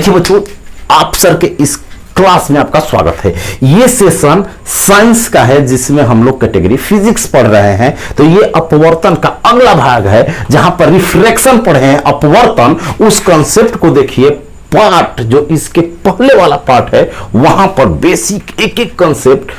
देखिए बच्चों, आप सर के इस क्लास में आपका स्वागत है। ये सेशन साइंस का है जिसमें हम लोग कैटेगरी फिजिक्स पढ़ रहे हैं। तो ये अपवर्तन का अगला भाग है जहां पर रिफ्रैक्शन पढ़े हैं, अपवर्तन। उस कॉन्सेप्ट को देखिए, पार्ट जो इसके पहले वाला पार्ट है वहां पर बेसिक एक एक कॉन्सेप्ट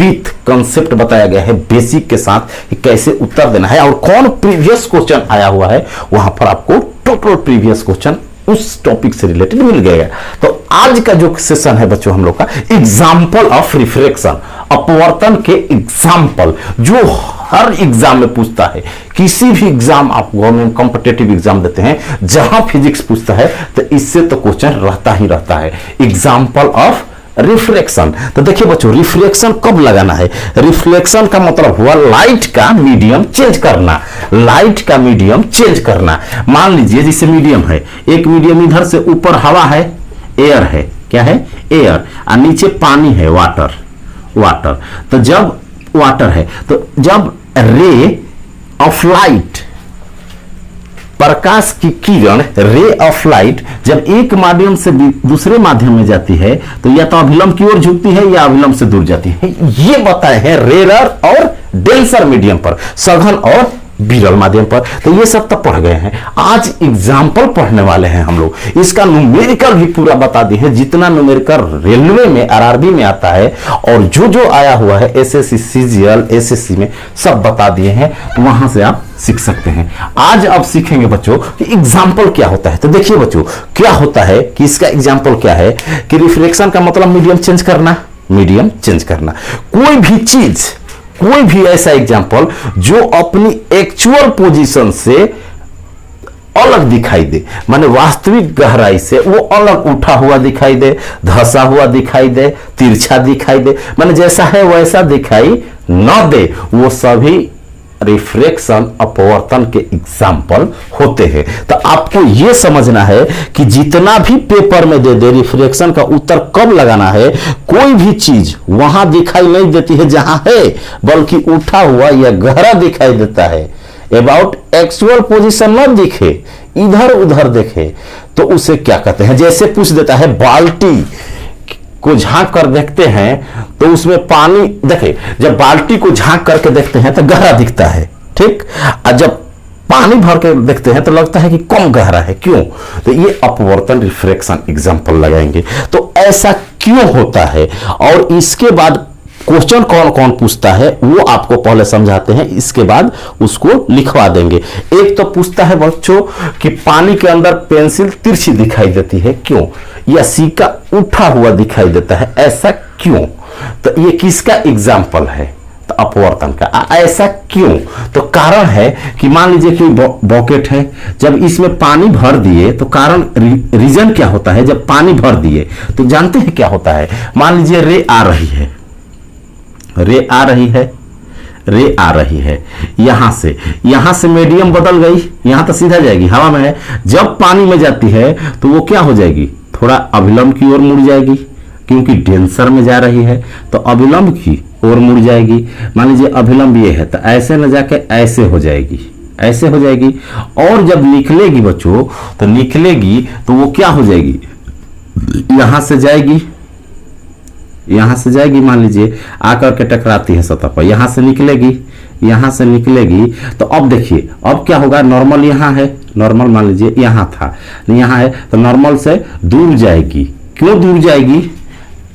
विथ कॉन्सेप्ट बताया गया है, बेसिक के साथ कि कैसे उत्तर देना है और कौन प्रीवियस क्वेश्चन आया हुआ है वहां पर आपको टोटल प्रीवियस क्वेश्चन उस टॉपिक से रिलेटेड मिल गया। तो आज का जो सेशन है बच्चों हम लोग का एग्जाम्पल ऑफ रिफ्रैक्शन, अपवर्तन के एग्जाम्पल जो हर एग्जाम में पूछता है। किसी भी एग्जाम आप गवर्नमेंट कॉम्पिटिटिव एग्जाम देते हैं जहां फिजिक्स पूछता है तो इससे तो क्वेश्चन रहता ही रहता है, एग्जाम्पल ऑफ रिफ्लेक्शन। तो देखिए बच्चों, रिफ्लेक्शन कब लगाना है? रिफ्लेक्शन का मतलब हुआ लाइट का मीडियम चेंज करना, लाइट का मीडियम चेंज करना। मान लीजिए जैसे मीडियम है, एक मीडियम इधर से ऊपर हवा है, एयर है, क्या है? एयर, और नीचे पानी है, वाटर, वाटर। तो जब वाटर है तो जब रे ऑफ लाइट, प्रकाश की किरण, रे ऑफ लाइट जब एक माध्यम से दूसरे माध्यम में जाती है तो या तो अभिलंब की ओर झुकती है या अभिलंब से दूर जाती है। ये बताए हैं रेयर और डेंसर मीडियम पर, सघन और विरल माध्यम पर। तो ये सब तक पढ़ गए हैं। आज एग्जाम्पल पढ़ने वाले हैं हम लोग। इसका न्यूमेरिकल भी पूरा बता दिए हैं, जितना न्यूमेरिकल रेलवे में आरआरबी में आता है और जो जो आया हुआ है एसएससी, सीजीएल, एसएससी में सब बता दिए हैं। तो वहां से आप सीख सकते हैं। आज आप सीखेंगे बच्चों कि एग्जाम्पल क्या होता है। तो देखिए बच्चों, क्या होता है कि इसका एग्जाम्पल क्या है कि रिफ्लेक्शन का मतलब मीडियम चेंज करना, मीडियम चेंज करना। कोई भी चीज, कोई भी ऐसा एग्जाम्पल जो अपनी एक्चुअल पोजीशन से अलग दिखाई दे, माने वास्तविक गहराई से वो अलग उठा हुआ दिखाई दे, धंसा हुआ दिखाई दे, तिरछा दिखाई दे, माने जैसा है वैसा दिखाई न दे, वो सभी रिफ्रैक्शन अपवर्तन के एग्जाम्पल होते हैं। तो आपको यह समझना है कि जितना भी पेपर में दे दे रिफ्रैक्शन का उत्तर कब लगाना है। कोई भी चीज वहां दिखाई नहीं देती है जहां है, बल्कि उठा हुआ या गहरा दिखाई देता है। अबाउट एक्चुअल पोजीशन न दिखे, इधर उधर देखे तो उसे क्या कहते हैं? जैसे पूछ देता है बाल्टी को झांक कर देखते हैं तो उसमें पानी, देखे जब बाल्टी को झांक करके देखते हैं तो गहरा दिखता है, ठीक, और जब पानी भर के देखते हैं तो लगता है कि कम गहरा है। क्यों? तो ये अपवर्तन रिफ्रैक्शन एग्जांपल लगाएंगे। तो ऐसा क्यों होता है और इसके बाद क्वेश्चन कौन कौन पूछता है वो आपको पहले समझाते हैं, इसके बाद उसको लिखवा देंगे। एक तो पूछता है बच्चों कि पानी के अंदर पेंसिल तिरछी दिखाई देती है, क्यों? या सिक्का उठा हुआ दिखाई देता है, ऐसा क्यों? तो ये किसका एग्जाम्पल है? तो अपवर्तन का। ऐसा क्यों? तो कारण है कि मान लीजिए कि बॉकेट है, जब इसमें पानी भर दिए तो कारण रीजन क्या होता है? जब पानी भर दिए तो जानते हैं क्या होता है? मान लीजिए रे आ रही है, रे आ रही है, रे आ रही है, यहां से मीडियम बदल गई, यहां तो सीधा जाएगी, हवा में है। जब पानी में जाती है तो वो क्या हो जाएगी? थोड़ा अभिलंब की ओर मुड़ जाएगी, क्योंकि डेंसर में जा रही है तो अभिलंब की ओर मुड़ जाएगी। मान लीजिए अभिलंब ये है तो ऐसे न जाके ऐसे हो जाएगी, ऐसे हो जाएगी। और जब निकलेगी बच्चों तो निकलेगी तो वो क्या हो जाएगी? यहां से जाएगी, यहां से जाएगी, मान लीजिए आकर के टकराती है सतह पर, यहां से निकलेगी, यहां से निकलेगी। तो अब देखिए अब क्या होगा? नॉर्मल यहां है, नॉर्मल मान लीजिए यहां था, यहां है तो नॉर्मल से दूर जाएगी। क्यों दूर जाएगी?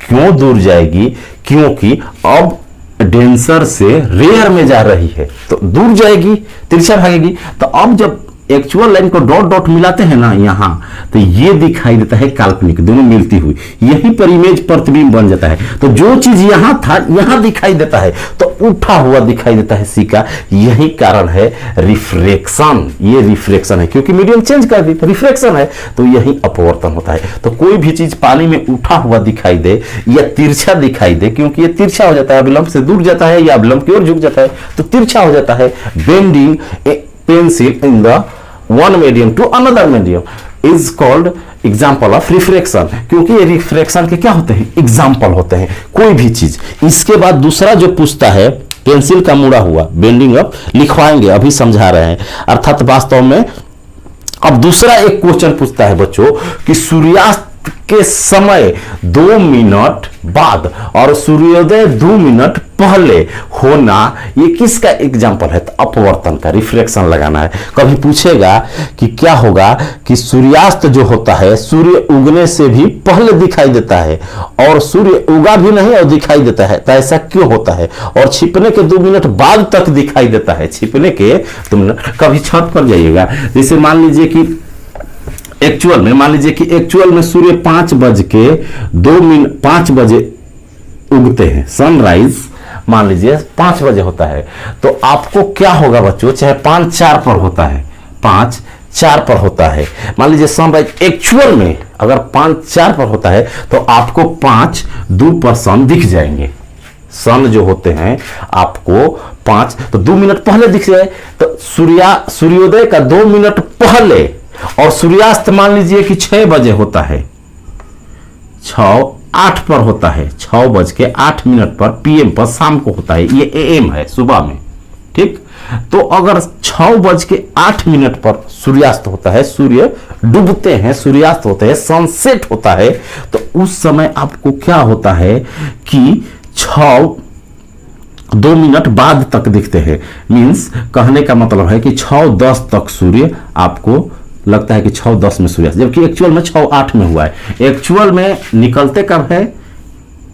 क्यों दूर जाएगी? क्योंकि अब डेंसर से रेयर में जा रही है तो दूर जाएगी, तिरछा भागेगी। तो अब जब actual line co dot dot मिलाते हैं ना यहां, तो ये दिखाई देता है काल्पनिक, दोनों मिलती हुई, यहीं पर इमेज प्रतिबिंब बन जाता है। तो जो चीज यहां था यहां दिखाई देता है तो उठा हुआ दिखाई देता है सिक्का। यही कारण है रिफ्रैक्शन। ये रिफ्रैक्शन है क्योंकि मीडियम चेंज कर दी, रिफ्रैक्शन है, तो यही अपवर्तन होता है। तो कोई भी चीज पानी में उठा हुआ दिखाई दे या तिरछा दिखाई दे, क्योंकि ये तिरछा हो जाता है, अभिलंब से दूर जाता है या अभिलंब की ओर झुक जाता है तो तिरछा हो जाता है। Bending pencil in the one medium to another medium is called example of refraction, क्योंकि ये रिफ्रैक्शन के क्या होते हैं? एग्जाम्पल होते हैं कोई भी चीज। इसके बाद दूसरा जो पूछता है पेंसिल का मुड़ा हुआ, बेंडिंग अप, लिखवाएंगे, अभी समझा रहे हैं। अर्थात वास्तव में अब दूसरा एक क्वेश्चन पूछता है बच्चों कि सूर्यास्त के समय 2 मिनट बाद और सूर्योदय 2 मिनट पहले होना, ये किसका एग्जाम्पल है? तो अपवर्तन का, रिफ्लेक्शन लगाना है। कभी पूछेगा कि क्या होगा कि सूर्यास्त जो होता है सूर्य उगने से भी पहले दिखाई देता है और सूर्य उगा भी नहीं और दिखाई देता है, तो ऐसा क्यों होता है? और छिपने के 2 मिनट बाद तक दिखाई देता है, छिपने के 2 मिनट। कभी छत पर जाइएगा, जैसे मान लीजिए कि एक्चुअल में सूर्य 5 बजे उगते हैं, सनराइज मान लीजिए 5 बजे होता है, तो आपको क्या होगा बच्चों, चाहे 5-4 पर होता है, 5-4 पर होता है, मान लीजिए सनराइज एक्चुअल में अगर 5-4 पर होता है तो आपको 5-2 पर सन दिख जाएंगे। सन जो होते हैं आपको 5 तो 2 मिनट पहले दिख जाए, तो सूर्योदय का 2 मिनट पहले, और सूर्यास्त मान लीजिए कि 6 बजे होता है, 6-8 पर होता है, 6:08 पर पीएम पर शाम को होता है, ये एएम है सुबह में, ठीक। तो अगर 6:08 पर सूर्यास्त होता है, सूर्य डूबते हैं, सूर्यास्त होते हैं, सनसेट होता है, तो उस समय आपको क्या होता है कि 2 मिनट बाद तक दिखते हैं। मींस कहने का मतलब है कि 6:10 तक सूर्य आपको लगता है कि 6:10 में सूर्यास्त, जबकि एक्चुअल में 6:08 में हुआ है। एक्चुअल में निकलते कब है,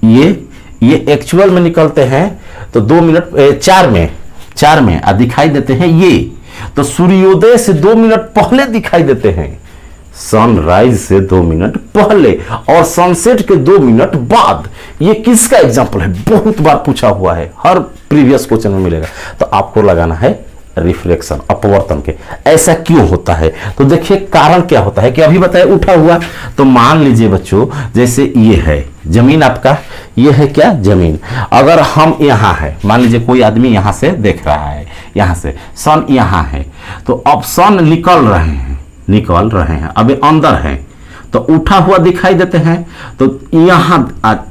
ये एक्चुअल में निकलते हैं तो 2 मिनट 4 में दिखाई देते हैं ये, तो सूर्योदय से 2 मिनट पहले दिखाई देते हैं, सनराइज से 2 मिनट पहले और सनसेट के 2 मिनट बाद। ये किसका एग्जाम्पल है? बहुत बार पूछा हुआ है, हर प्रीवियस क्वेश्चन में मिलेगा। तो आपको लगाना है रिफ्लेक्शन, अपवर्तन के। ऐसा क्यों होता है? तो देखिए कारण क्या होता है कि अभी बताया उठा हुआ, तो मान लीजिए बच्चों जैसे ये है जमीन, आपका ये है क्या जमीन, अगर हम यहाँ है, मान लीजिए कोई आदमी यहाँ से देख रहा है, यहाँ से सन यहाँ है, तो अब सन निकल रहे हैं, अभी अंदर है, तो उठा हुआ दिखाई देते हैं, तो यहां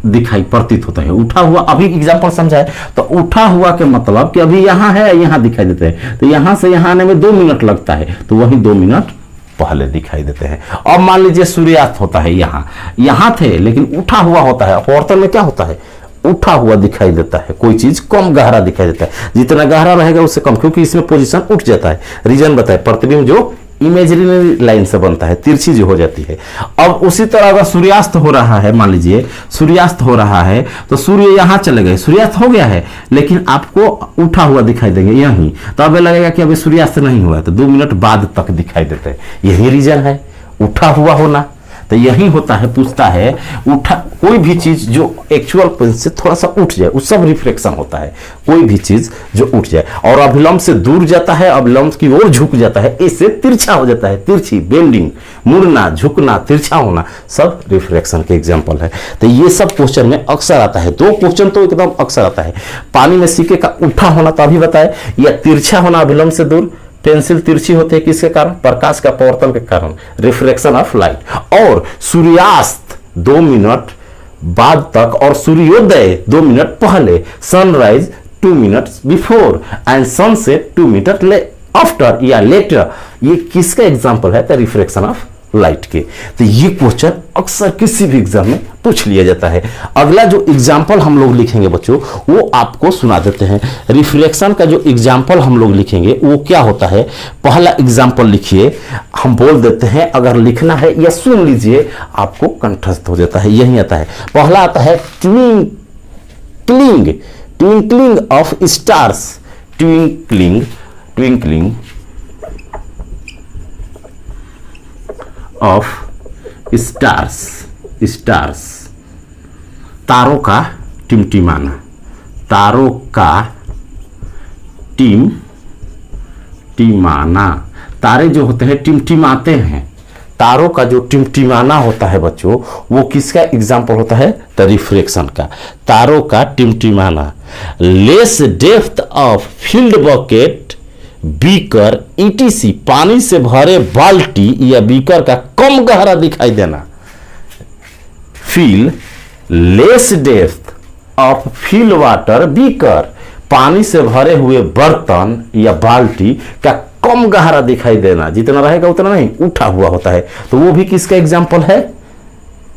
दिखाई प्रतीत होता है उठा हुआ। अभी एग्जांपल समझाए तो उठा हुआ के मतलब कि अभी यहां है, यहां दिखाई देते हैं, तो यहां से यहां आने में 2 मिनट लगता है, तो वही 2 मिनट पहले दिखाई देते हैं। अब मान लीजिए सूर्यास्त होता है, यहां थे लेकिन उठा हुआ होता है। अपवर्तन में क्या होता है? उठा हुआ दिखाई देता है, कोई चीज कम गहरा दिखाई देता है, जितना गहरा रहेगा उससे कम, क्योंकि इसमें पोजीशन उठ जाता है। रीजन बताए, प्रतिबिंब जो इमेजिनरी लाइन से बनता है, तिरछी जो हो जाती है। अब उसी तरह अगर सूर्यास्त हो रहा है, मान लीजिए सूर्यास्त हो रहा है, तो सूर्य यहां चले गए, सूर्यास्त हो गया है, लेकिन आपको उठा हुआ दिखाई देंगे यहीं, तो अब लगेगा कि अभी सूर्यास्त नहीं हुआ है, तो 2 मिनट बाद तक दिखाई देते हैं। यही रीजन है उठा हुआ होना। तो यही होता है, पूछता है उठा कोई भी चीज जो एक्चुअल पॉइंट से थोड़ा सा उठ जाए, उस सब रिफ्लेक्शन होता है। कोई भी चीज जो उठ जाए और अभिलंब से दूर जाता है, अभिलंब की ओर झुक जाता है, इससे तिरछा हो जाता है, तिरछी, बेंडिंग, मुड़ना, झुकना, तिरछा होना, सब रिफ्लेक्शन के एग्जाम्पल है। तो ये सब क्वेश्चन में अक्सर आता है। 2 क्वेश्चन तो एकदम अक्सर आता है। पानी में सिक्के का उठा होना तो अभी बताए, या तिरछा होना अभिलंब से दूर। पेंसिल तिरछी होती है किसके कारण? प्रकाश का अपवर्तन के कारण, रिफ्लेक्शन ऑफ लाइट। और सूर्यास्त 2 मिनट बाद तक और सूर्योदय 2 मिनट पहले, sunrise 2 minutes before and sunset 2 minute after या लेटर। ये किसका एग्जांपल है? तो रिफ्लेक्शन ऑफ लाइट के। तो ये क्वेश्चन अक्सर किसी भी एग्जाम में पूछ लिया जाता है। अगला जो एग्जाम्पल हम लोग लिखेंगे बच्चों, वो आपको सुना देते हैं। रिफ्लेक्शन का जो एग्जाम्पल हम लोग लिखेंगे वो क्या होता है? पहला एग्जाम्पल लिखिए, हम बोल देते हैं, अगर लिखना है या सुन लीजिए आपको कंठस्थ हो जाता है। यही आता है, पहला आता है twinkling, twinkling of stars, twinkling, twinkling of stars, stars, तारों का टिमटिमाना, तारों का टिमटिमाना। तारे जो होते हैं टिमटिमाते हैं, तारों का जो टिमटिमाना होता है बच्चों, वो किसका एग्जाम्पल होता है? तो रिफ्लेक्शन का। तारों का टिमटिमाना। Less depth of field bucket, beaker, ETC, पानी से भरे बाल्टी या बीकर का कम गहरा दिखाई देना। Feel less depth of feel water beaker, पानी से भरे हुए बर्तन या बाल्टी का कम गहरा दिखाई देना, जितना रहेगा उतना नहीं, उठा हुआ होता है। तो वो भी किसका एग्जाम्पल है?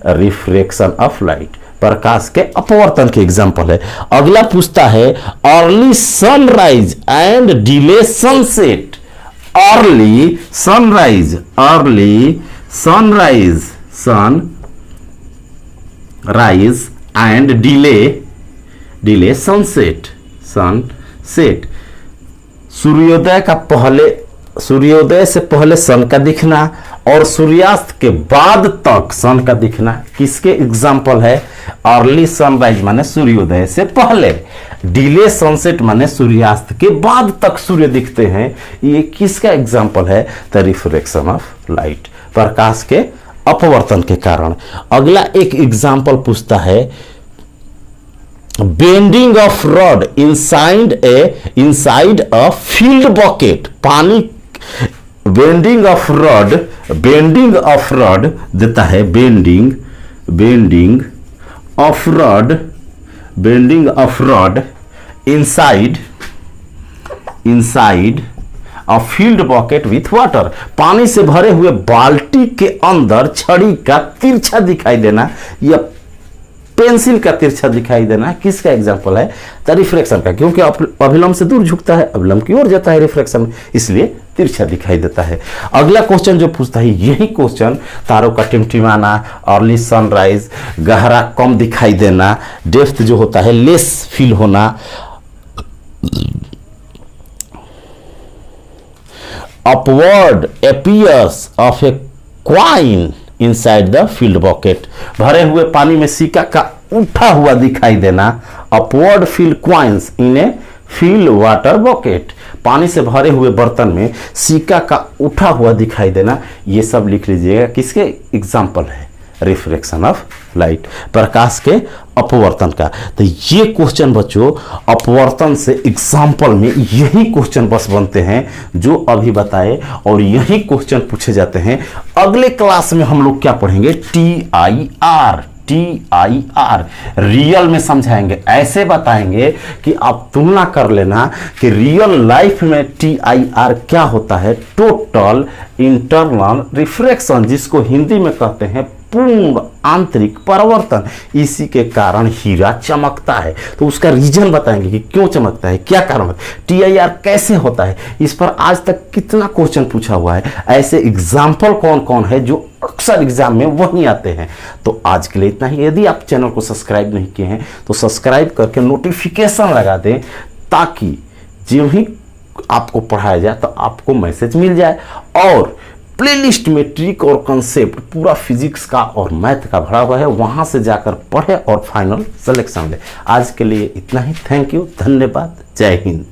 रिफ्रैक्शन ऑफ लाइट, प्रकाश के अपवर्तन के एग्जाम्पल है। अगला पूछता है early sunrise and delay sunset. Early sunrise and delay sunset. सूर्योदय से पहले सन का दिखना और सूर्यास्त के बाद तक सन का दिखना किसके एग्जाम्पल है? अर्ली सनराइज माने सूर्योदय से पहले, डिले सनसेट माने सूर्यास्त के बाद तक सूर्य दिखते हैं। ये किसका एग्जाम्पल है? द रिफ्रैक्शन ऑफ लाइट, प्रकाश के अपवर्तन के कारण। अगला एक एग्जाम्पल पूछता है bending of rod inside a field bucket. पानी बेंडिंग ऑफ रॉड देता है, bending of rod inside a field bucket with water. पानी से भरे हुए बाल्टी के अंदर छड़ी का तिरछा दिखाई देना या पेंसिल का तिरछा दिखाई देना किसका एग्जाम्पल है? द रिफ्रैक्शन का, क्योंकि अभिलंब से दूर झुकता है, अभिलंब की ओर जाता है रिफ्रैक्शन, इसलिए तिरछा दिखाई देता है। अगला क्वेश्चन जो पूछता है यही क्वेश्चन, तारों का टिमटिमाना, अर्ली सनराइज, गहरा कम दिखाई देना, डेप्थ जो होता है लेस फील होना, upward appears of A coin inside the field bucket. भरे हुए पानी में सिक्का का उठा हुआ दिखाई देना, अपवर्ड फील क्वाइंस इन ए फील वाटर बकेट। पानी से भरे हुए बर्तन में सिक्का का उठा हुआ दिखाई देना, ये सब लिख लीजिएगा किसके एग्जाम्पल है? रिफ्रैक्शन ऑफ लाइट, प्रकाश के अपवर्तन का। तो ये क्वेश्चन बच्चों अपवर्तन से एग्जाम्पल में यही क्वेश्चन बस बनते हैं जो अभी बताए, और यही क्वेश्चन पूछे जाते हैं। अगले क्लास में हम लोग क्या पढ़ेंगे? TIR रियल में समझाएंगे, ऐसे बताएंगे कि आप तुलना कर लेना कि रियल लाइफ में TIR क्या होता है, टोटल इंटरनल रिफ्रैक्शन, जिसको हिंदी में कहते हैं पूर्ण आंतरिक परावर्तन। इसी के कारण हीरा चमकता है, तो उसका रीजन बताएंगे कि क्यों चमकता है, क्या कारण है, TIR कैसे होता है। इस पर आज तक कितना क्वेश्चन पूछा हुआ है, ऐसे एग्जाम्पल कौन कौन है जो अक्सर एग्जाम में वहीं आते हैं। तो आज के लिए इतना ही। यदि आप चैनल को सब्सक्राइब नहीं किए हैं तो सब्सक्राइब करके नोटिफिकेशन लगा दें, ताकि जो ही आपको पढ़ाया जाए तो आपको मैसेज मिल जाए। और प्लेलिस्ट में ट्रिक और कंसेप्ट पूरा फिजिक्स का और मैथ का भरा हुआ है, वहां से जाकर पढ़े और फाइनल सिलेक्शन ले। आज के लिए इतना ही। थैंक यू, धन्यवाद, जय हिंद।